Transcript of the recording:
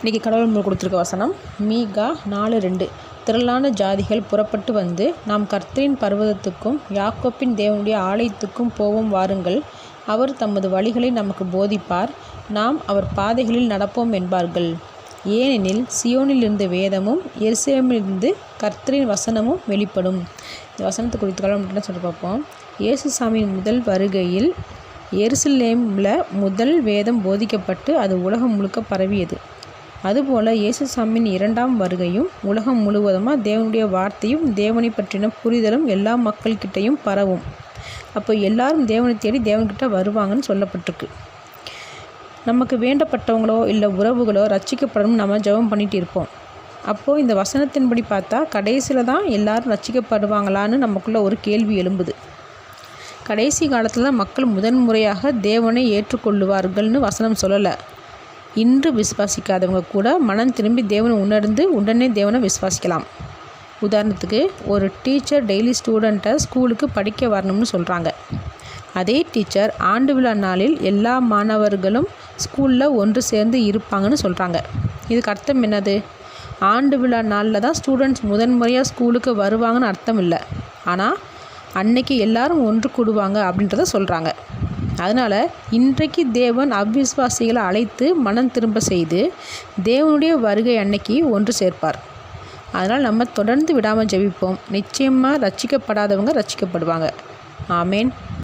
இன்றைக்கி கடவுள் நம்மளுக்கு கொடுத்துருக்க வசனம் மீகா 4:2. திரளான ஜாதிகள் புறப்பட்டு வந்து நாம் கர்த்தரின் பர்வதத்துக்கும் யாக்கோப்பின் தேவனுடைய ஆலயத்துக்கும் போவோம் வாருங்கள். அவர் தமது வழிகளை நமக்கு போதிப்பார், நாம் அவர் பாதைகளில் நடப்போம் என்பார்கள். ஏனெனில் சியோனிலிருந்து வேதமும் எருசலேமிலிருந்து கர்த்தரின் வசனமும் வெளிப்படும். இந்த வசனத்தை குறித்து கடவுள் சொல்லி பார்ப்போம். இயேசுசாமியின் முதல் வருகையில் எருசலேமில் முதல் வேதம் போதிக்கப்பட்டு அது உலகம் முழுக்க பரவியது. அதுபோல் இயேசுசாமியின் இரண்டாம் வருகையும் உலகம் முழுவதுமாக தேவனுடைய வார்த்தையும் தேவனை பற்றின புரிதலும் எல்லா மக்கள்கிட்டையும் பரவும். அப்போ எல்லாரும் தேவனை தேடி தேவன்கிட்ட வருவாங்கன்னு சொல்லப்பட்டிருக்கு. நமக்கு வேண்டப்பட்டவங்களோ இல்லை உறவுகளோ ரட்சிக்கப்படணும் நம்ம ஜெபம் பண்ணிகிட்டு இருப்போம். அப்போது இந்த வசனத்தின்படி பார்த்தா கடைசியில் தான் எல்லாரும் ரட்சிக்கப்படுவாங்களான்னு நமக்குள்ளே ஒரு கேள்வி எழும்புது. கடைசி காலத்தில் தான் மக்கள் முதன்முறையாக தேவனை ஏற்றுக்கொள்ளுவார்கள்னு வசனம் சொல்லலை. இன்று விசுவாசிக்காதவங்க கூட மனம் திரும்பி தேவனை உணர்ந்து உடனே தேவனை விசுவாசிக்கலாம். உதாரணத்துக்கு, ஒரு டீச்சர் டெய்லி ஸ்டூடெண்ட்டை ஸ்கூலுக்கு படிக்க வரணும்னு சொல்கிறாங்க. அதே டீச்சர் ஆண்டு விழா நாளில் எல்லா மாணவர்களும் ஸ்கூலில் ஒன்று சேர்ந்து இருப்பாங்கன்னு சொல்கிறாங்க. இதுக்கு அர்த்தம் என்னது? ஆண்டு விழா நாளில் தான் ஸ்டூடெண்ட்ஸ் முதன்முறையாக ஸ்கூலுக்கு வருவாங்கன்னு அர்த்தம் இல்லை. ஆனால் அன்னைக்கு எல்லாரும் ஒன்று கூடுவாங்க அப்படின்றத சொல்கிறாங்க. அதனால் இன்றைக்கு தேவன் அவ்விசுவாசிகளை அழைத்து மனம் திரும்ப செய்து தேவனுடைய வருகை அன்னைக்கு ஒன்று சேர்ப்பார். அதனால் நம்ம தொடர்ந்து விடாமல் ஜெபிப்போம். நிச்சயமாக ரட்சிக்கப்படாதவங்க ரட்சிக்கப்படுவாங்க. ஆமேன்.